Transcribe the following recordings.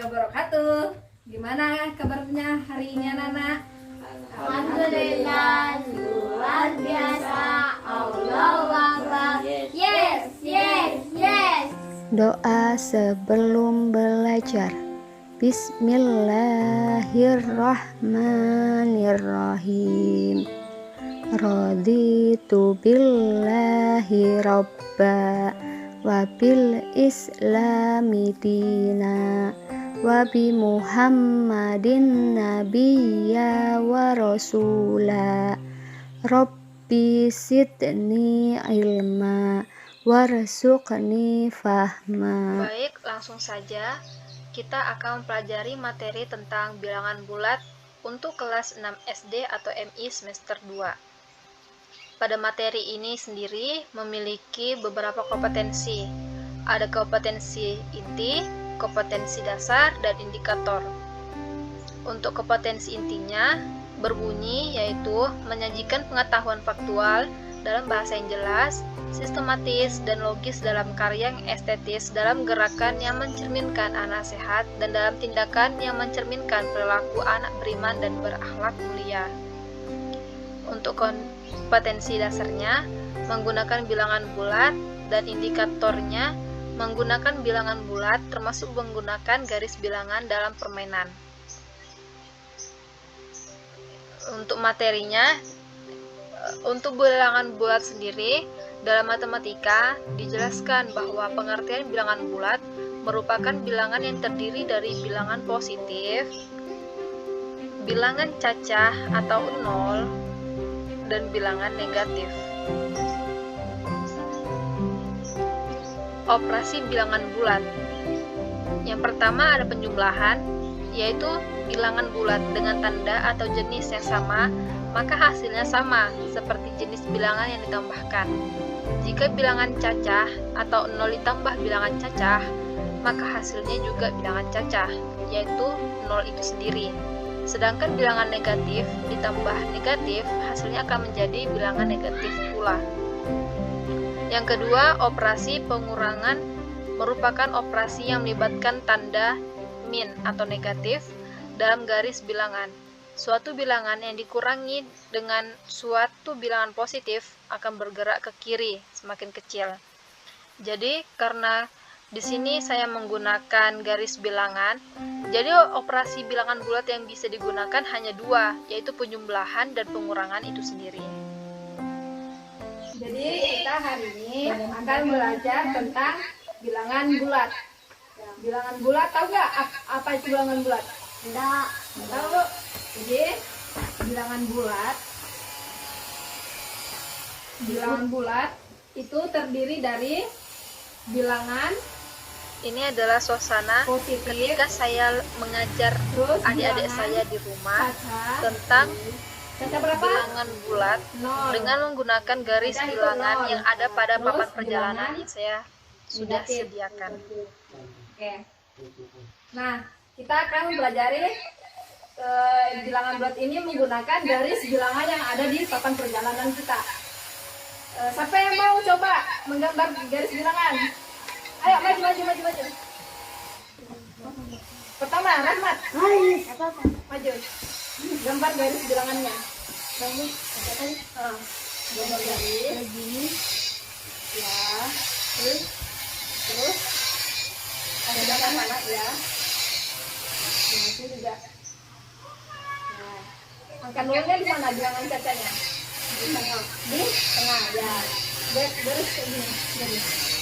wabarakatuh. Gimana kabarnya hari ini anak-anak? Alhamdulillah, luar biasa. Allahu Akbar. Yes, yes, yes. Doa sebelum belajar. Bismillahirrahmanirrahim. Raditu billahi robba wa bil islami dina wa bi muhammadin nabiyya wa rasula. Rabbi sidni ilma warzuqni fahma. Baik, langsung saja kita akan mempelajari materi tentang bilangan bulat untuk kelas 6 SD atau MI semester 2. Pada materi ini sendiri memiliki beberapa kompetensi. Ada kompetensi inti, kompetensi dasar, dan indikator. Untuk kompetensi intinya berbunyi yaitu menyajikan pengetahuan faktual dalam bahasa yang jelas, sistematis, dan logis dalam karya yang estetis, dalam gerakan yang mencerminkan anak sehat, dan dalam tindakan yang mencerminkan perilaku anak beriman dan berakhlak mulia. Untuk kompetensi dasarnya menggunakan bilangan bulat, dan indikatornya menggunakan bilangan bulat termasuk menggunakan garis bilangan dalam permainan. Untuk materinya, untuk bilangan bulat sendiri dalam matematika dijelaskan bahwa pengertian bilangan bulat merupakan bilangan yang terdiri dari bilangan positif, bilangan cacah atau nol, dan bilangan negatif. Operasi bilangan bulat. Yang pertama ada penjumlahan, yaitu bilangan bulat dengan tanda atau jenis yang sama, maka hasilnya sama seperti jenis bilangan yang ditambahkan. Jika bilangan cacah atau 0 ditambah bilangan cacah, maka hasilnya juga bilangan cacah, yaitu 0 itu sendiri. Sedangkan bilangan negatif ditambah negatif, hasilnya akan menjadi bilangan negatif pula. Yang kedua, operasi pengurangan merupakan operasi yang melibatkan tanda min atau negatif dalam garis bilangan. Suatu bilangan yang dikurangi dengan suatu bilangan positif akan bergerak ke kiri semakin kecil. Jadi karena di sini saya menggunakan garis bilangan, jadi operasi bilangan bulat yang bisa digunakan hanya dua, yaitu penjumlahan dan pengurangan itu sendiri. Jadi kita hari ini akan belajar tentang bilangan bulat. Bilangan bulat, tahu nggak apa itu bilangan bulat? Enggak. Tahu? Jadi bilangan bulat itu terdiri dari bilangan. Ini adalah suasana Positif. ketika saya mengajar Terus adik-adik bilangan saya di rumah cacah. tentang Cacah berapa? bilangan bulat Nol. dengan menggunakan garis Cacah itu bilangan nol. yang ada pada Terus papan perjalanan bilangan yang saya sudah negatif. sediakan. Oke. Nah, kita akan mempelajari bilangan bulat ini menggunakan garis bilangan yang ada di papan perjalanan kita. Siapa yang mau coba menggambar garis bilangan? Ayo maju. Pertama, Rahmat. Maju. Gambar garis bilangannya. Gambar garis. Ya. Terus. Ada gambar mana ya? Ini juga. Nah, angka nolnya di mana bilangan cacanya? Di tengah. Di tengah, ya. Garis kayak gini. Garis.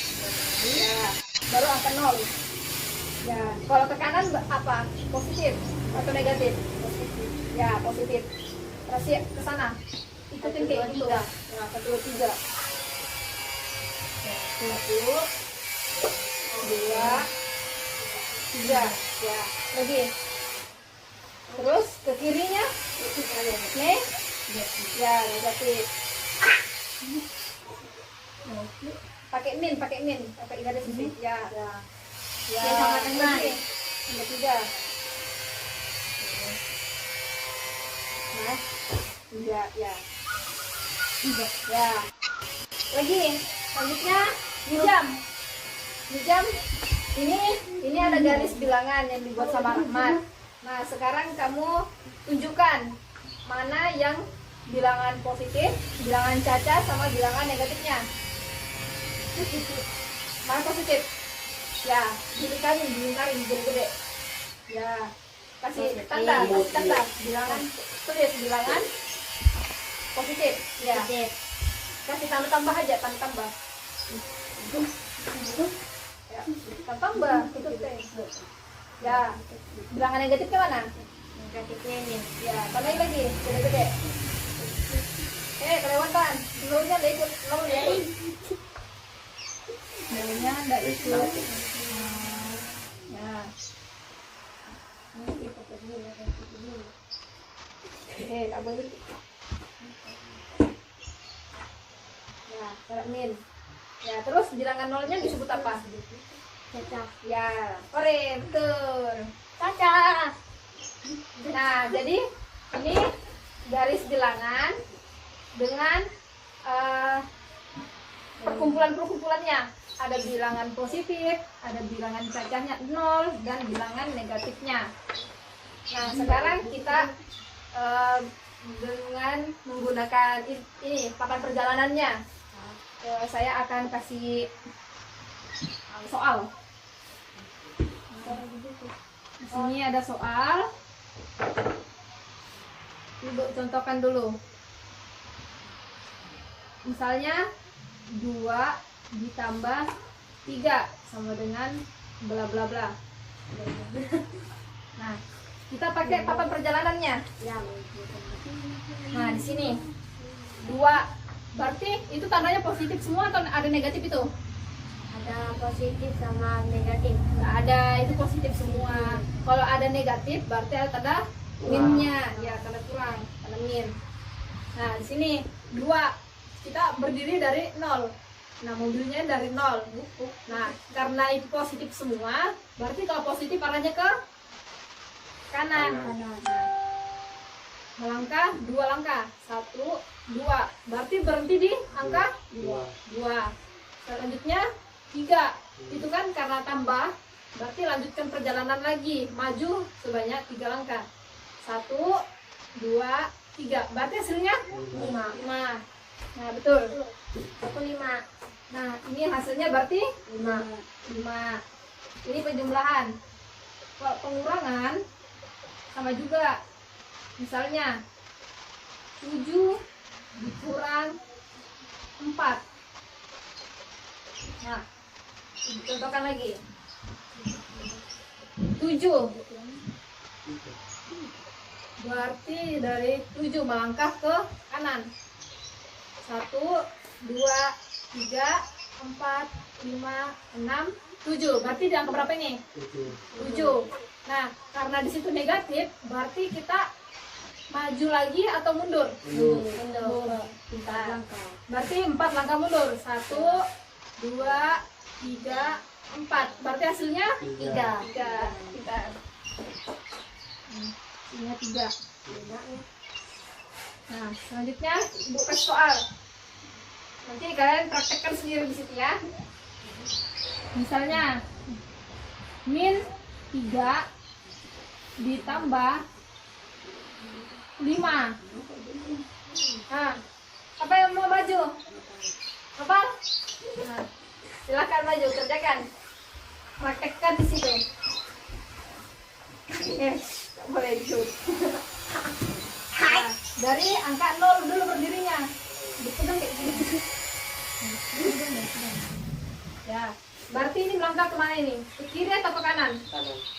Ya, baru angka 0. Ya, kalau ke kanan apa? Positif atau negatif? Positif. Ya, positif. Terus ya, ke sana. Ikutin kayak gitu. Ya, 1, 2, 3. 1, 2, 3. Ya, lagi. Terus ke kirinya? Nih. Ya, negatif. Pakai min, pakai garis min. Ya. Ya, sama dengan yang ketiga. Nah, tiga, ya. Ya. Lagi, selanjutnya jam. Ini ada garis bilangan yang dibuat sama Rahmat. Nah, sekarang kamu tunjukkan mana yang bilangan positif, bilangan caca, sama bilangan negatifnya. Mana positif? Ya, dilingkarin gede-gede. Ya, kasih tanda, bilangan, tulis bilangan positif. Ya, kasih tanda tambah aja, tanda tambah. Ya, tanda tambah, itu teh. Ya, bilangan negatifnya mana? Negatifnya ini. Ya, tambahin lagi, gede-gede. Kelewatan, nolnya nggak ikut, nolnya. Nolnya nggak ikut. Ya. Tambah lagi. Ya, taruh min. Ya, terus bilangan nolnya disebut apa? Caca. Ya, ore, betul. Caca. Nah, jadi ini garis bilangan dengan perkumpulan-perkumpulannya. Ada bilangan positif, ada bilangan cacahnya 0, dan bilangan negatifnya. Nah, sekarang kita dengan menggunakan ini papan perjalanannya, saya akan kasih soal. Di sini ada soal. Ibu contohkan dulu. Misalnya 2 ditambah 3 sama dengan bla bla bla. Nah, kita pakai papan perjalanannya. Nah, di sini 2, berarti itu tandanya positif semua atau ada negatif itu? Ada positif sama negatif. Nggak ada, itu positif semua. Kalau ada negatif berarti ada tanda minnya, ya tanda kurang, tanda min. Nah, di sini 2, kita berdiri dari 0. Nah, mobilnya dari 0. Nah, karena itu positif semua, berarti kalau positif arahnya ke kanan. Melangkah 2 langkah, 1, 2. Berarti berhenti di angka 2. Selanjutnya 3. Itu kan karena tambah, berarti lanjutkan perjalanan lagi, maju sebanyak 3 langkah. 1, 2, 3. Berarti hasilnya 5. Nah, betul. 5. Nah, ini hasilnya berarti 5. Ini penjumlahan. Kalau pengurangan sama juga. Misalnya 7 dikurang 4. Nah, contohkan lagi. 7. Berarti dari 7 melangkah ke kanan. 1, 2, 3, 4, 5, 6, 7. Berarti di angka berapa ini? 7. Nah, karena di situ negatif, berarti kita maju lagi atau mundur? Mundur. Nah, berarti 4 langkah mundur. 1, 2, 3, 4. Berarti hasilnya 3. Hasilnya 3. Nah, selanjutnya Ibu kasih soal. Nanti kalian praktekkan sendiri di situ ya. Misalnya min 3 ditambah 5. Nah, apa yang mau maju? Apa? Nah, silakan maju, kerjakan. Praktekkan di situ. Tak boleh itu. Nah, dari angka 0 dulu berdirinya. Dipegang kayak gini. Ya, berarti ini melangkah kemana ini? Ke kiri atau ke kanan?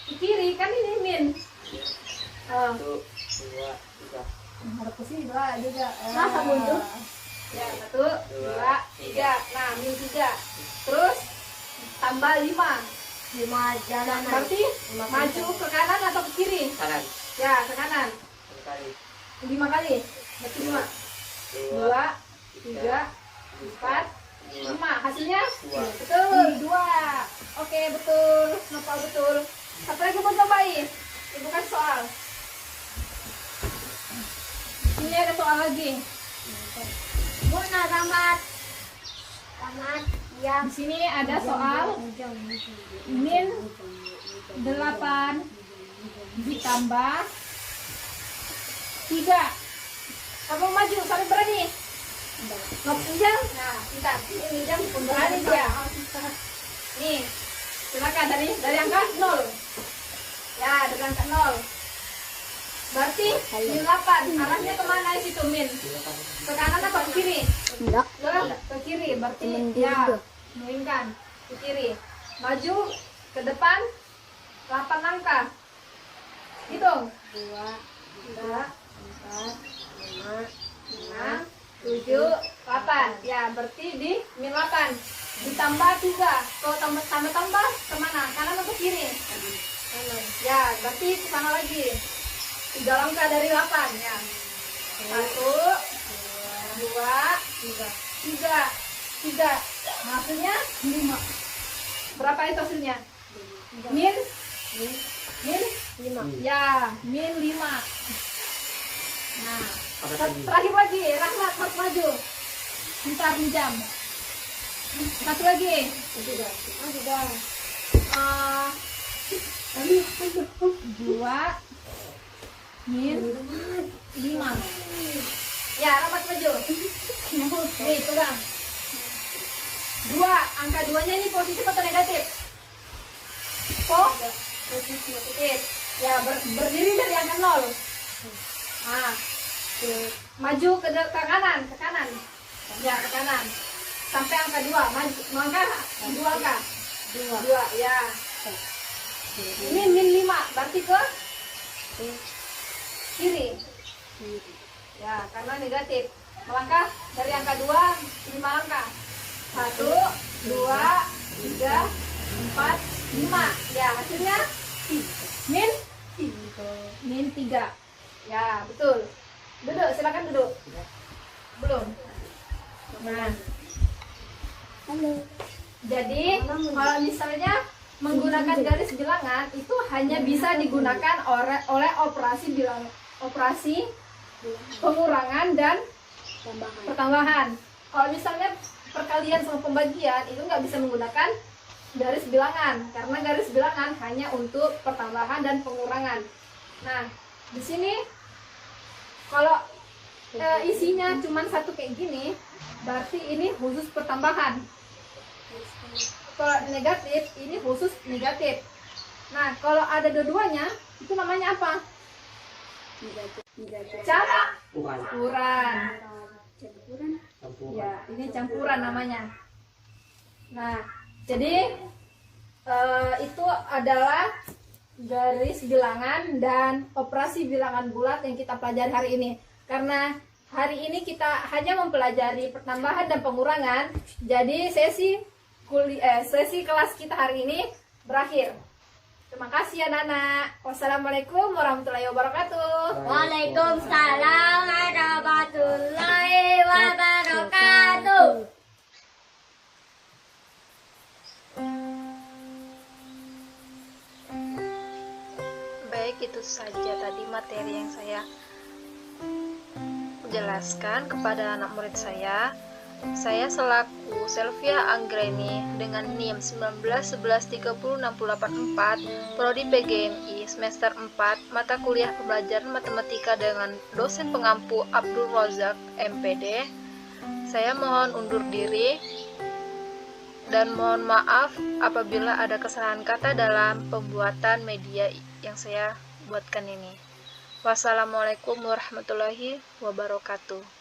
Ke kiri, kan ini min. 1, 2, 3. Harus ke sini 2 juga. Masa mundur? Ya, 1, 2, 3. Nah, min 3. Terus tambah 5. 5 jalanan. Berarti maju ke kanan atau ke kiri? Kanan. Ya, ke kanan. Sekali. 5 kali. Berarti 5. 2, 3, 4, 5. Hasilnya? 2. Betul, 2. Oke, betul. Nopal betul. Satu lagi mau cobain. Ibu kasih soal. Ini ada soal lagi. Bu, nah, tamat. Di sini ada soal min 8 ditambah 3. Kamu maju, sampai berani. Mau pinjam? Nah, kita pinjam berani dia. Nih, silakan dari angka 0. Ya, dari angka 0. Berarti min 8. Arahnya kemana situ min? Ke kanan apa ke kiri? Enggak. Ke kiri. Berarti ya, menginginkan ke kiri. Maju ke depan 8 langkah. Hitung. 2, 3, 4, 5, 6, 7, 8. Ya, berarti di min 8 ditambah 3. Kalau tambah kemana? Kanan atau kiri? Kanan. Ya, berarti ke sana lagi. 3 langkah dari 8 ya. 1, 2, 3. Maksudnya 5. Berapa itu hasilnya? Min 5. Ya, min 5. Nah, terakhir lagi, Rahmat harus maju. Bentar pinjam. Satu lagi. Dua min 5. Ya, Rahmat maju. Nih, pegang. 2, angka 2-nya ini positif atau negatif? Positif. Ya, berdiri dari angka 0. Nah, maju ke kanan, Ya, ke kanan. Sampai angka 2, maju. Dua angka. 2, ya. Ini min 5, berarti ke kiri. Ya, karena negatif. Melangkah dari angka 2, 5 langkah. 1, 2, 3, 4, 5. Ya, hasilnya min 3. Ya, betul. Duduk, silakan duduk. Belum. Nah. Jadi, kalau misalnya menggunakan garis bilangan itu hanya bisa digunakan oleh operasi pengurangan dan pertambahan. Kalau misalnya perkalian sama pembagian itu nggak bisa menggunakan garis bilangan karena garis bilangan hanya untuk pertambahan dan pengurangan. Nah, di sini kalau isinya cuma satu kayak gini, berarti ini khusus pertambahan. Kalau negatif, ini khusus negatif. Nah, kalau ada dua-duanya, itu namanya apa? Campuran. Ya, ini campuran namanya. Nah, jadi itu adalah garis bilangan dan operasi bilangan bulat yang kita pelajari hari ini. Karena hari ini kita hanya mempelajari pertambahan dan pengurangan, jadi sesi kelas kita hari ini berakhir. Terima kasih anak-anak. Wassalamualaikum warahmatullahi wabarakatuh. Waalaikumsalam warahmatullahi wabarakatuh. Baik, itu saja tadi materi yang saya jelaskan kepada anak murid saya. Saya selaku Selvia Anggreni dengan NIM 1911306084, Prodi PGMI semester 4, mata kuliah pembelajaran matematika dengan dosen pengampu Abdul Razak MPD. Saya mohon undur diri dan mohon maaf apabila ada kesalahan kata dalam pembuatan media yang saya buatkan ini. Wassalamualaikum warahmatullahi wabarakatuh.